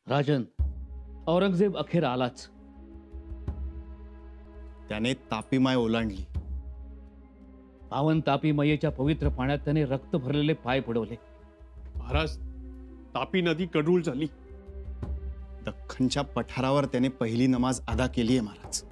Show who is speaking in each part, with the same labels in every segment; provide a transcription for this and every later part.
Speaker 1: राजन, औरंगजेब अखेर आलाच.
Speaker 2: त्याने तापी माय ओलांडली.
Speaker 1: पावन तापी मायेच्या पवित्र पाण्यात त्याने रक्त भरलेले पाय पडवले.
Speaker 3: महाराज, तापी नदी कडूळ झाली.
Speaker 2: दख्खनच्या पठारावर त्याने पहिली नमाज अदा केली आहे महाराज.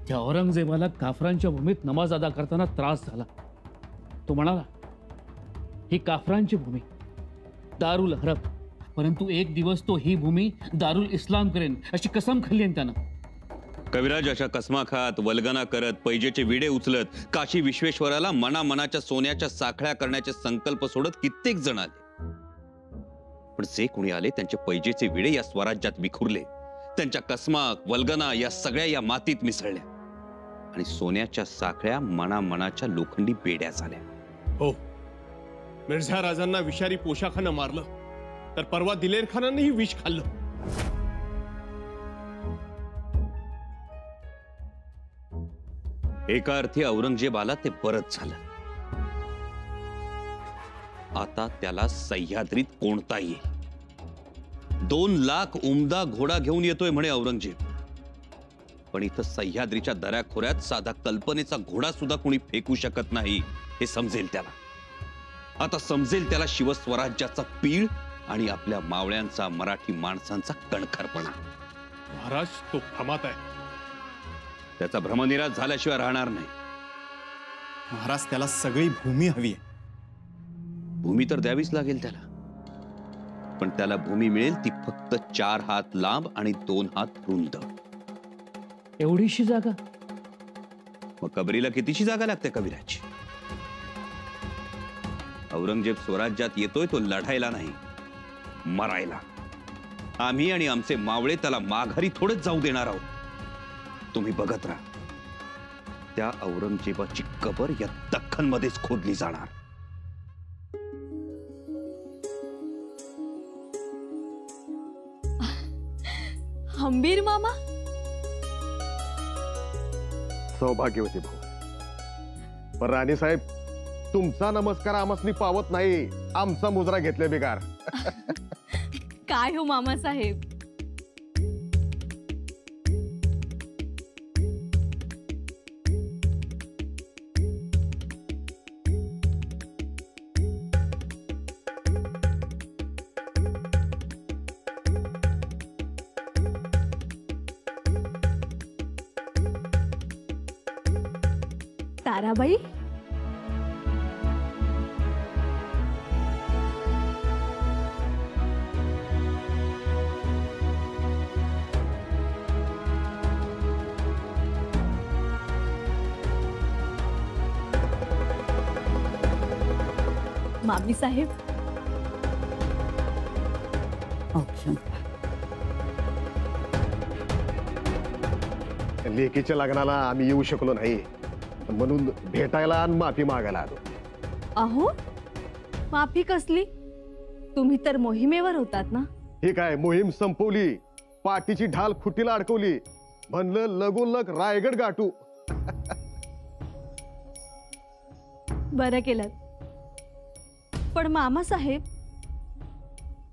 Speaker 1: त्या औरंगजेबाला काफरांच्या भूमीत नमाज अदा करताना त्रास झाला. तो म्हणाला, ही काफरांची भूमी, दारुल हरब, परंतु एक दिवस तो ही भूमी दारुल इस्लाम करेन अशी कसम खाल्ली आहे त्यानं.
Speaker 4: कविराज अशा कसमा खात, वल्गना करत, पैजेचे विडे उचलत काशी विश्वेश्वराला मनामनाच्या सोन्याच्या साखळ्या करण्याचे संकल्प सोडत कित्येक जण आले. पण जे कोणी आले त्यांचे पैजेचे विडे या स्वराज्यात विखुरले. त्यांच्या कसमा, वल्गना या सगळ्या या मातीत मिसळल्या आणि सोन्याच्या साखळ्या मनामनाच्या लोखंडी बेड्या झाल्या.
Speaker 3: हो, मिर्झा राजांना विषारी पोशाखानं मारलं, तर परवा दिलेर खानानेही विष खाल्लं.
Speaker 4: एका अर्थी औरंगजेबाला ते परत झालं. आता त्याला सह्याद्रीत कोणता येईल. 2 लाख उमदा घोडा घेऊन येतोय म्हणे औरंगजेब. पण इथं सह्याद्रीच्या दऱ्याखोऱ्यात साधा कल्पनेचा घोडा सुद्धा कोणी फेकू शकत नाही हे समजेल त्याला. आता समजेल त्याला शिवस्वराज्याचा पीळ आणि आपल्या मावळ्यांचा, मराठी माणसांचा कणखरपणा.
Speaker 3: महाराज, तो भ्रमात आहे.
Speaker 4: त्याचा भ्रमनिराश झाल्याशिवाय राहणार नाही.
Speaker 2: महाराज, त्याला सगळी भूमी हवी आहे.
Speaker 4: भूमी तर द्यावीच लागेल त्याला, पण त्याला भूमी मिळेल ती फक्त 4 हात लांब आणि 2 हात रुंद.
Speaker 1: एवढीशी जागा?
Speaker 4: मग कबरीला कितीची जागा लागते कविराज? औरंगजेब स्वराज्यात येतोय तो लढायला नाही, मरायला. आम्ही आणि आमचे मावळे त्याला माघारी थोडंच जाऊ देणार आहोत. तुम्ही बघत राहा, त्या औरंगजेबाची कबर या दख्खनमध्येच खोदली जाणार.
Speaker 5: हंबीर मामा,
Speaker 6: सौभाग्यवती भाऊ. पण राणी साहेब, तुमचा नमस्कार आमसनी पावत नाही, आमचा मुजरा घेतले बिगार.
Speaker 5: काय हो मामा साहेब. ताराबाई, मामी साहेब.
Speaker 6: लेकीच्या लग्नाला आम्ही येऊ शकलो नाही, म्हणून भेटायला आणि माफी मागायला आलो.
Speaker 5: अहो, माफी कसली? तुम्ही तर मोहिमेवर होतात ना.
Speaker 6: ही काय मोहीम संपवली, पाठीची ढाल खुटीला अडकवली, म्हणलं लगोलग रायगड गाठू.
Speaker 5: बरं केलं. पण मामा साहेब,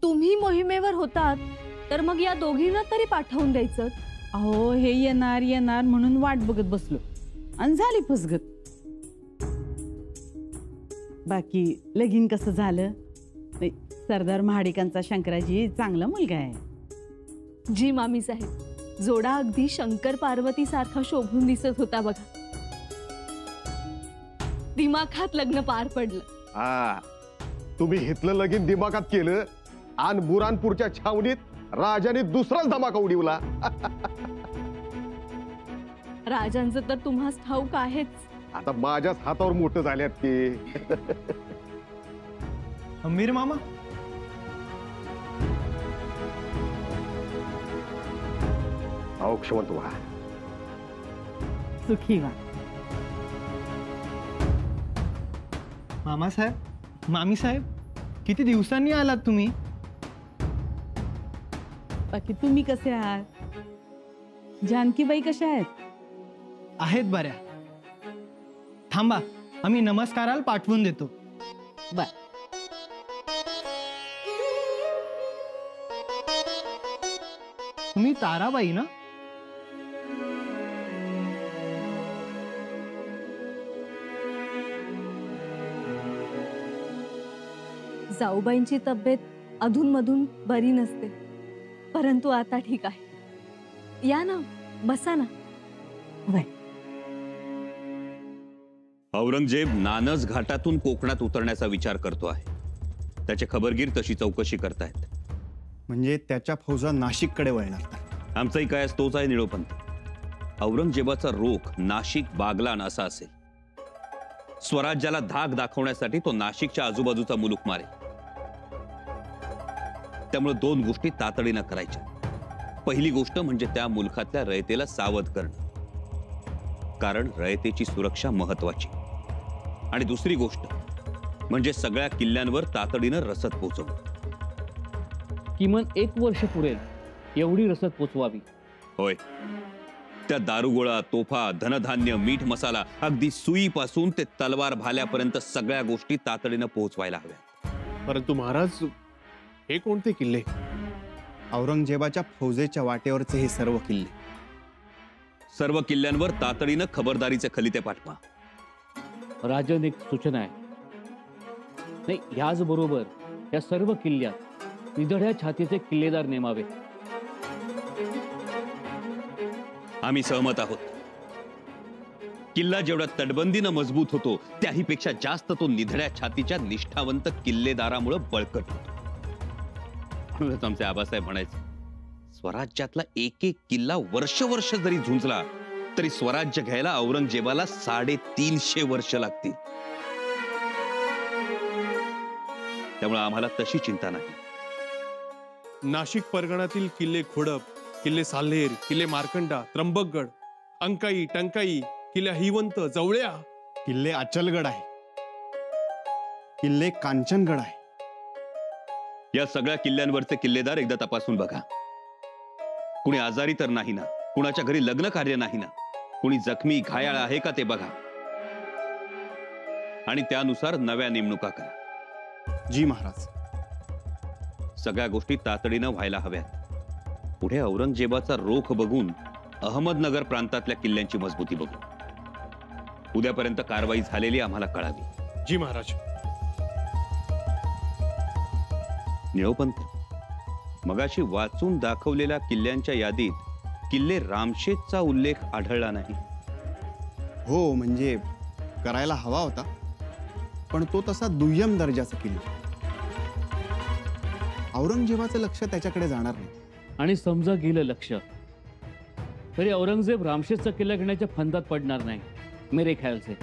Speaker 5: तुम्ही मोहिमेवर होतात तर मग या दोघींना तरी पाठवून द्यायचं.
Speaker 7: अहो, हे येणार येणार म्हणून वाट बघत बसलो आणि झाली फसगत. बाकी लगीन कसं झालं? नाही, सरदार महाडिकांचा शंकराजी चांगला मुलगा आहे.
Speaker 5: जी मामी साहेब, जोडा अगदी शंकर पार्वती सारखा शोभून दिसत होता बघा. दिमाखात लग्न पार पडलं.
Speaker 6: हा, तुम्ही हितलं लगीन दिमागात केलं आणि बुरानपूरच्या छावणीत राजाने दुसराच धमाका उडवला.
Speaker 5: राजांचं तर तुम्हास ठाऊक आहेच.
Speaker 6: आता माझ्याच हातावर मोठं झाल्यात की.
Speaker 8: हंबीर मामा,
Speaker 6: औक्षवंत व्हा.
Speaker 7: सुखी व्हा.
Speaker 8: मामा साहेब, मामी साहेब, किती दिवसांनी आलात तुम्ही?
Speaker 7: बाकी तुम्ही कसे आहात? जानकीबाई कशा आहेत?
Speaker 8: आहेत बऱ्या. थांबा, आम्ही नमस्काराला पाठवून देतो.
Speaker 7: बर.
Speaker 8: तुम्ही ताराबाई ना?
Speaker 5: जाऊबाईंची तब्येत अधूनमधून बरी नसते, परंतु आता ठीक आहे. या ना, बसा ना. वय.
Speaker 4: औरंगजेब नानस घाटातून कोकणात उतरण्याचा विचार करतो आहे. त्याचे खबरगीर तशी चौकशी करतायत.
Speaker 2: म्हणजे त्याच्या फौजा नाशिककडे वळणार तर.
Speaker 4: आमचाही काय तोच आहे निळोपंत. औरंगजेबाचा रोख नाशिक बागलाण असा असेल. स्वराज्याला धाक दाखवण्यासाठी तो नाशिकच्या आजूबाजूचा मुलूक मारेल. त्यामुळे दोन गोष्टी तातडीनं करायच्या. पहिली गोष्ट म्हणजे त्या मुलखातल्या रयतेला सावध करणं, कारण रयतेची सुरक्षा महत्वाची. आणि दुसरी गोष्ट म्हणजे सगळ्या किल्ल्यांवर तातडीनं रसद पोहोचवणं.
Speaker 1: किमान 1 वर्ष पुरेल एवढी रसद पोचवावी.
Speaker 4: होय. त्या दारुगोळा, तोफा, धनधान्य, मीठ मसाला, अगदी सुईपासून ते तलवार भाल्यापर्यंत सगळ्या गोष्टी तातडीनं पोहोचवायला हव्या.
Speaker 3: परंतु महाराज, हे कोणते किल्ले?
Speaker 2: औरंगजेबाच्या फौजेच्या वाटेवरचे हे सर्व किल्ले.
Speaker 4: सर्व किल्ल्यांवर तातडीनं खबरदारीचे खलिते पाठवा.
Speaker 1: राजन, एक सूचना आहे. नाही, ह्याच बरोबर या सर्व किल्ल्यात निधड्या छातीचे किल्लेदार नेमावे.
Speaker 4: आम्ही सहमत आहोत. किल्ला जेवढा तटबंदीनं मजबूत होतो, त्याहीपेक्षा जास्त तो निधड्या छातीच्या निष्ठावंत किल्लेदारामुळे बळकट होतो. म्हणूनच आमचे आबासाहेब म्हणायचे, स्वराज्यातला एक एक किल्ला वर्ष जरी झुंजला तरी स्वराज्य घ्यायला औरंगजेबाला 350 वर्ष लागतील. त्यामुळे आम्हाला तशी चिंता नाही.
Speaker 3: नाशिक परगणातील किल्ले खोडप, किल्ले साल्हेर, किल्ले मार्कंडा, त्र्यंबकगड, अंकाई, टंकाई, किल्ले हिवंत, जवळ्या,
Speaker 2: किल्ले अचलगड आहे, किल्ले कांचनगड आहे.
Speaker 4: या सगळ्या किल्ल्यांवरचे किल्लेदार एकदा तपासून बघा. कुणी आजारी तर नाही ना, कुणाच्या घरी लग्न कार्य नाही ना, कुणी जखमी घायाळ आहे का ते बघा. आणि त्यानुसार नव्या नेमणुका करा.
Speaker 2: जी महाराज.
Speaker 4: सगळ्या गोष्टी तातडीनं व्हायला हव्यात. पुढे औरंगजेबाचा रोख बघून अहमदनगर प्रांतातल्या किल्ल्यांची मजबूती बघू. उद्यापर्यंत कारवाई झालेली आम्हाला कळावी.
Speaker 3: जी महाराज.
Speaker 4: निळोपंत, मगाशी वाचून दाखवलेल्या किल्ल्यांच्या यादीत किल्ले रामशेजचा उल्लेख आढळला नाही.
Speaker 2: हो, म्हणजे करायला हवा होता, पण तो तसा दुय्यम दर्जाचा किल्ला. औरंगजेबाचं लक्ष त्याच्याकडे जाणार नाही.
Speaker 1: आणि समजा गेलं लक्ष तरी औरंगजेब रामशेजचा किल्ला घेण्याच्या फंदात पडणार नाही, मेरे ख्याल से.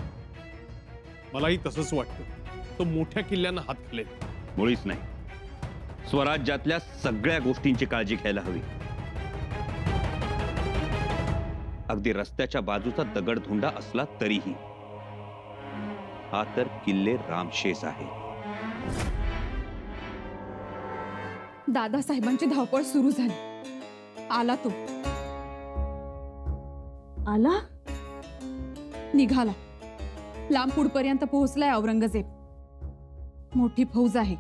Speaker 3: मलाही तसंच वाटतं. तो मोठ्या किल्ल्यांना हात घालेल.
Speaker 4: मुळीच नाही. स्वराज्यातल्या सगळ्या गोष्टींची काळजी घ्यायला हवी. अगदी रस्त्याच्या बाजूचा दगडधोंडा असला तरीही हा तर किल्ले रामशेज आहे.
Speaker 9: दादासाहेबांची धावपळ सुरू झाली. आला तो.
Speaker 5: आला?
Speaker 9: निघाला. लांब पुढपर्यंत पोहोचलाय औरंगजेब. मोठी फौज आहे.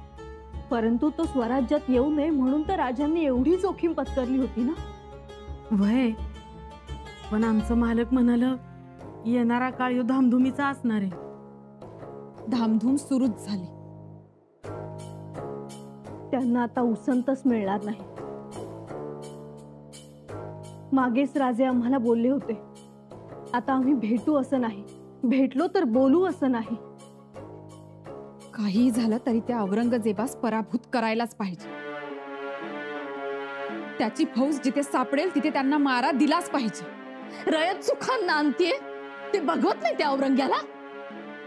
Speaker 5: परंतु तो स्वराज्यात येऊ नये म्हणून तर राजांनी एवढी जोखीम पत्करली होती ना.
Speaker 7: वय, पण आमचं मालक म्हणाल येणारा काळ यो धामधुमीचा असणार आहे.
Speaker 9: धामधूम सुरूच झाली.
Speaker 5: त्यांना आता उसंतच मिळणार नाही. मागेच राजे आम्हाला बोलले होते, आता आम्ही भेटू असं नाही, भेटलो तर बोलू असं नाही.
Speaker 9: काही झालं तरी त्या औरंगजेबास पराभूत करायलाच पाहिजे. त्याची फौज जिथे सापडेल तिथे त्यांना मारा दिलाच पाहिजे.
Speaker 5: रयत सुखांना आणतीये ते बघवत नाही त्या औरंग्याला.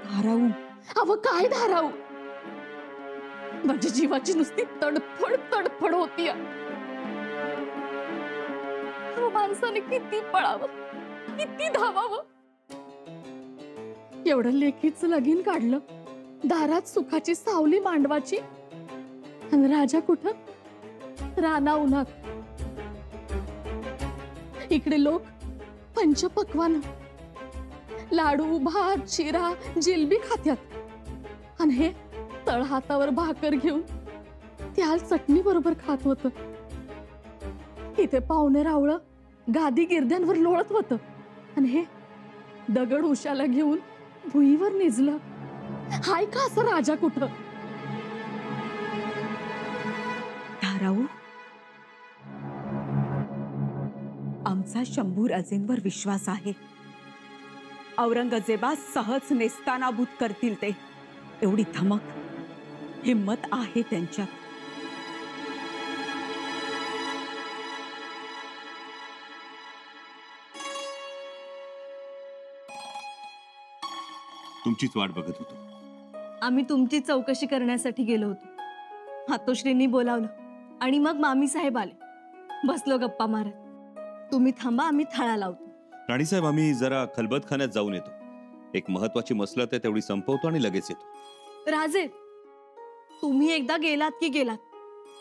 Speaker 9: धाराऊ.
Speaker 5: अव काय धाराऊ, माझ्या जीवाची नुसती तडफड तडफड होती. माणसाने किती पळावं, किती धावावं. एवढं लेखीचं लगीन काढलं, दारात सुखाची सावली मांडवाची, आणि राजा कुठं राना उन्हात. इकडे लोक पंचपक्वान, लाडू, भात, शिरा, जिलबी खात्यात, आणि हे तळहातावर भाकर घेऊन त्याल चटणी बरोबर खात होत. इथे पाहुणे रावळ गादी गिरद्यांवर लोळत होत आणि हे दगड उशाला घेऊन भुईवर निजलं. हाय का असं राजा कुठं?
Speaker 10: धाराऊ, आमचा शंभू राजेंवर विश्वास आहे. औरंगजेबा सहज नेस्तानाबूत करतील ते, एवढी धमक हिम्मत आहे त्यांच्यात.
Speaker 4: तुमचीच वाट बघत होतो.
Speaker 11: आम्ही तुमची चौकशी करण्यासाठी गेलो होतो. हातोश्रींनी बोलावलं आणि मग मामी साहेब आले. बसलो गप्पा मारत. तुम्ही थांबा, आम्ही थाळा लावतो.
Speaker 4: राणीसाहेब, आम्ही जरा खलबतखान्यात जाऊन येतो. एक महत्वाची मसलत आहे, तेवढी संपवतो आणि लगेच येतो.
Speaker 11: राजे, तुम्ही एकदा गेलात की गेलात.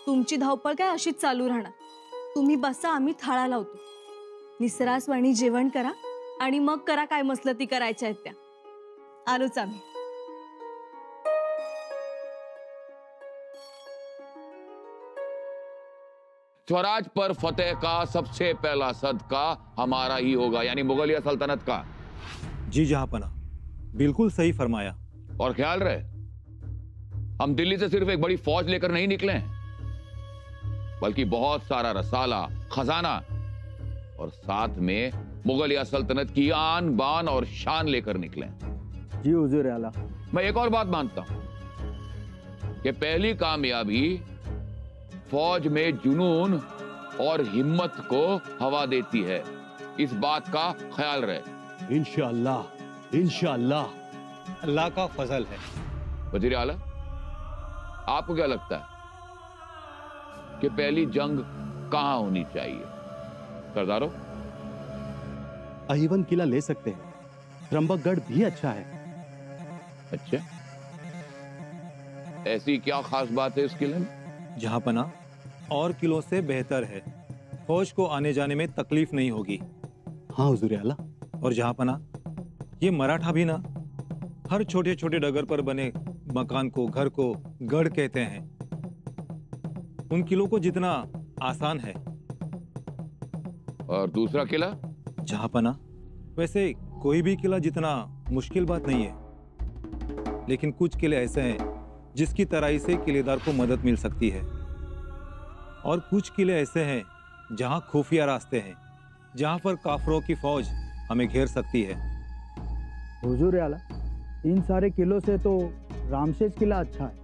Speaker 11: तुमची धावपळ काय अशीच चालू राहणार. तुम्ही बसा, आम्ही थाळा लावतो. निसरासवाणी जेवण करा आणि मग करा काय मसलती करायच्या आहेत त्या. आलोच आम्ही.
Speaker 12: स्वराज पर फतेह का सबसे पहला सदका हमारा ही होगा, यानी मुगलिया सल्तनत का।
Speaker 13: जी जहांपना, बिल्कुल सही फरमाया।
Speaker 12: और ख्याल रहे, हम दिल्ली से सिर्फ एक बड़ी फौज लेकर नहीं निकले हैं, बल्कि बहुत सारा रसाला, खजाना और साथ में मुगलिया सल्तनत की आन बान और शान लेकर निकले हैं।
Speaker 13: जी हुजूर आला।
Speaker 12: मैं एक और बात मानता हूं कि पहली कामयाबी फौज में जुनून और हिम्मत को हवा देती है। इस बात का ख्याल रहे।
Speaker 13: इंशाअल्लाह, इंशाअल्लाह, अल्लाह का फजल है।
Speaker 12: वजीर आला, आपको क्या लगता है कि पहली जंग कहां होनी चाहिए? सरदारों,
Speaker 13: अहिवन किला ले सकते हैं, त्र्यंबकगढ़ भी अच्छा है।
Speaker 12: अच्छा, ऐसी क्या खास बात है इस किले में?
Speaker 13: जहांपना, और किलों से बेहतर है। फौज को आने जाने में तकलीफ नहीं होगी। हाँ हुजूर आला। और जहांपना, ये मराठा भी ना हर छोटे छोटे डगर पर बने मकान को, घर को गढ़ कहते हैं। उन किलों को जितना आसान है।
Speaker 12: और दूसरा किला?
Speaker 13: जहांपना, वैसे कोई भी किला जितना मुश्किल बात नहीं है, लेकिन कुछ किले ऐसे हैं जिसकी तराई से किलेदार को मदद मिल सकती है, और कुछ किले ऐसे हैं जहां खुफिया रास्ते हैं, जहां पर काफरों की फौज हमें घेर सकती है।
Speaker 14: हुजूर आला, इन सारे किलों से तो रामशेष किला अच्छा है।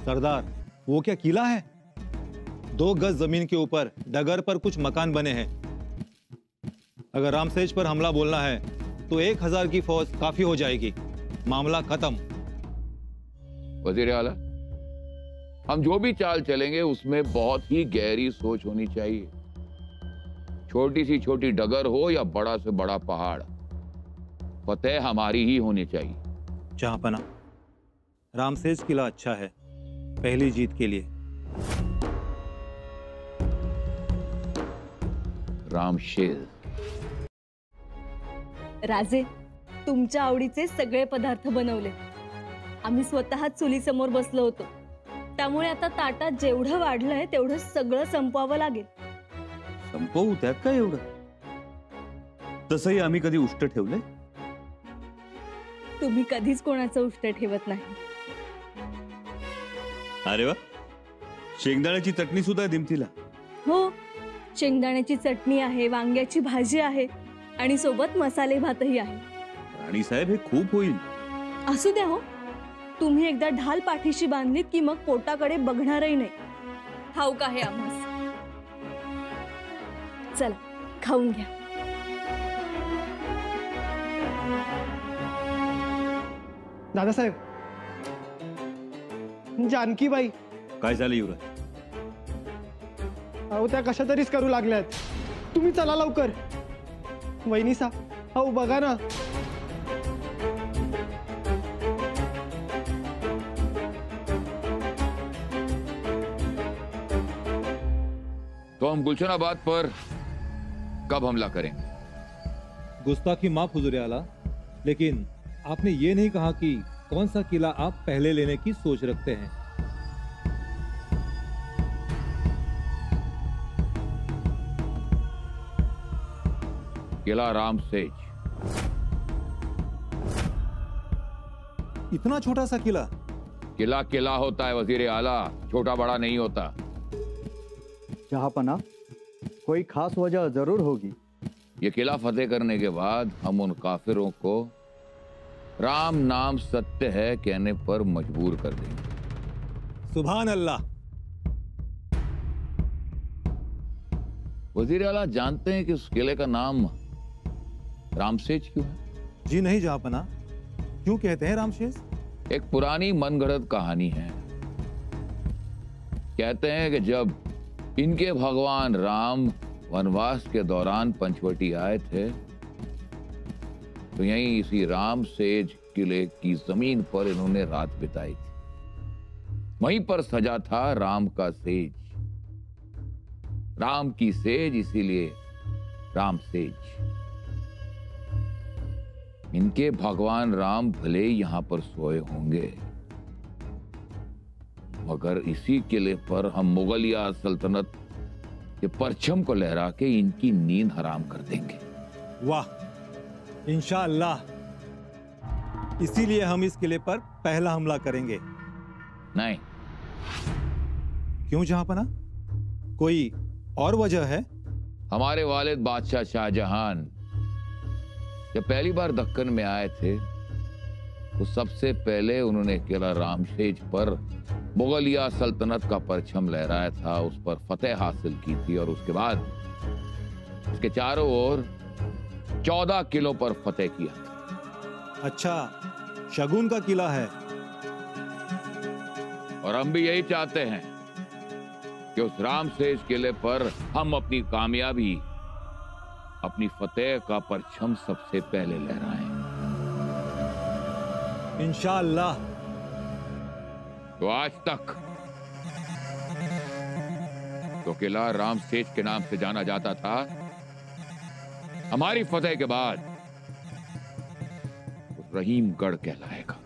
Speaker 13: सरदार, वो क्या किला है? 2 गज जमीन के ऊपर डगर पर कुछ मकान बने हैं। अगर रामशेष पर हमला बोलना है तो 1000 की फौज काफी हो जाएगी। मामला खत्म।
Speaker 12: वजीर आला, हम जो भी चाल चलेंगे उसमें बहुत ही गहरी सोच होनी चाहिए। छोटी सी छोटी डगर हो या बड़ा से बड़ा पहाड़, फतेह हमारी ही होनी चाहिए।
Speaker 13: जहांपना, रामशेष किला अच्छा है पहली जीत के लिए।
Speaker 12: रामशेष।
Speaker 11: राजे, तुमच्या आवडीचे सगळे पदार्थ बनवले. आम्ही स्वतः चुलीसमोर बसलो होतो. त्यामुळे आता ताटात जेवढं वाढलंय तेवढं सगळं संपवावं लागेल.
Speaker 4: संपवू त्यात काय एवढं? तसंही आम्ही कधी उष्ट ठेवलंय?
Speaker 11: तुम्ही कधीच कोणाचं उष्ट ठेवत नाही.
Speaker 4: अरे वा, शेंगदाण्याची चटणी सुद्धा दिमतीला.
Speaker 11: हो, शेंगदाण्याची चटणी आहे, वांग्याची भाजी आहे आणि सोबत मसाले भातही आहे.
Speaker 4: राणी साहेब, हे खूप होईल.
Speaker 11: असू द्या हो. तुम्ही एकदा ढाल पाठीशी बांधलीत की मग पोटाकडे बघणारही नाही. ठाऊक आहे आम्हास. चला, खाऊन घ्या.
Speaker 8: दादासाहेब, जानकीबाई.
Speaker 4: काय झालं युवराज?
Speaker 8: अहो, त्या कशा तरीच करू लागल्यात. तुम्ही चला लवकर. वहिनीसा, अहो बघा ना.
Speaker 12: तो हम गुलशनाबाद पर कब हमला करें?
Speaker 13: गुस्ताखी माफ हुजूर आला, लेकिन आपने ये नहीं कहा कि कौन सा किला आप पहले लेने की सोच रखते हैं।
Speaker 12: किला राम सेज।
Speaker 13: इतना छोटा सा किला?
Speaker 12: किला किला होता है वजीर आला, छोटा बड़ा नहीं होता।
Speaker 14: जहापना, कोई खास वजह जरूर होगी।
Speaker 12: ये किला फतेह करने के बाद हम उन काफिरों को राम नाम सत्य है कहने पर मजबूर कर देंगे।
Speaker 13: सुभान अल्लाह।
Speaker 12: वजीर आला जानते हैं कि उस किले का नाम रामसेज क्यों है?
Speaker 13: जी नहीं जहापना, क्यों कहते हैं रामशेष?
Speaker 12: एक पुरानी मनगढ़ंत कहानी है। कहते हैं कि जब इनके भगवान राम वनवास के दौरान पंचवटी आए थे तो यहीं इसी रामसेज किले की जमीन पर इन्होंने रात बिताई थी। वहीं पर सजा था राम का सेज, राम की सेज, इसीलिए रामसेज। इनके भगवान राम भले ही यहां पर सोए होंगे, मगर इसी किले पर हम मुगलिया सल्तनत के परचम को लहरा के इनकी नींद हराम कर देंगे।
Speaker 13: वाह, इंशाअल्लाह। इसीलिए हम इस किले पर पहला हमला करेंगे।
Speaker 12: नहीं।
Speaker 13: क्यों जहापना, कोई और वजह है?
Speaker 12: हमारे वालिद बादशाह शाहजहां जब पहली बार दक्कन में आए थे तो सबसे पहले उन्होंने किला रामसेज पर मुगलिया सल्तनत का परचम लहराया था, उस पर फतेह हासिल की थी और उसके बाद उसके चारों ओर 14 किलों पर फतेह किया था।
Speaker 13: अच्छा, शगुन का किला है।
Speaker 12: और हम भी यही चाहते हैं कि उस रामसेज किले पर हम अपनी कामयाबी, अपनी फतेह का परचम सबसे पहले लहराएं।
Speaker 13: इंशाअल्लाह।
Speaker 12: तो आज तक तो किला रामसेज के नाम से जाना जाता था, हमारी फतेह के बाद रहीमगढ़ कहलाएगा।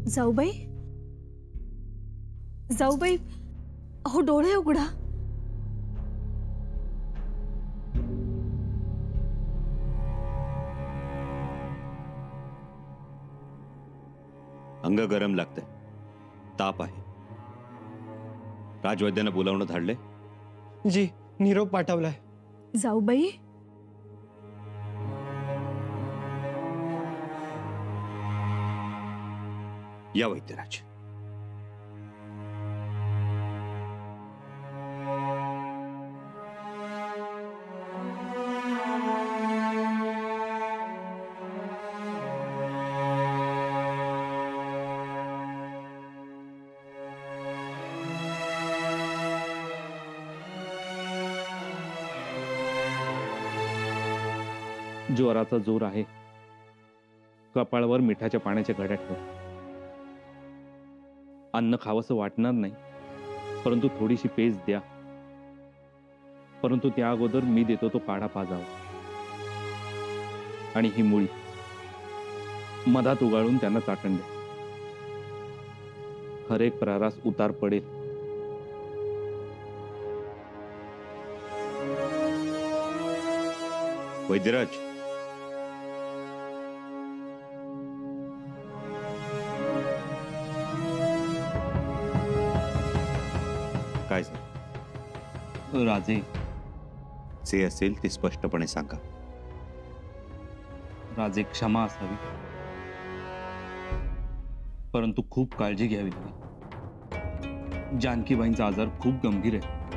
Speaker 11: जाऊबाई, जाऊबाई, अहो डोळे उघडा।
Speaker 4: अंग गरम लागतंय, ताप आहे। राजवैद्यांना बोलावणं धाडले?
Speaker 8: जी, निरोप पाठवलाय।
Speaker 11: जाऊबाई,
Speaker 4: या वैद्यराज।
Speaker 1: ज्वराचा जोर आहे, कपाळावर मिठाच्या पाण्याच्या घड्या ठेव। अन्न खावंसं वाटणार नाही, परंतु थोडीशी पेज द्या। परंतु त्या अगोदर मी देतो तो काढा पाजावा आणि ही मुळी मधात उगाळून त्यांना चाटण द्या। हर एक प्रहारास उतार पडेल।
Speaker 4: वैद्यराज, काय
Speaker 1: राजे,
Speaker 4: जे असेल ते स्पष्टपणे सांगा।
Speaker 1: राजे, क्षमा असावी, परंतु खूप काळजी घ्यावी लागेल। जानकीबाईंचा आजार खूप गंभीर आहे।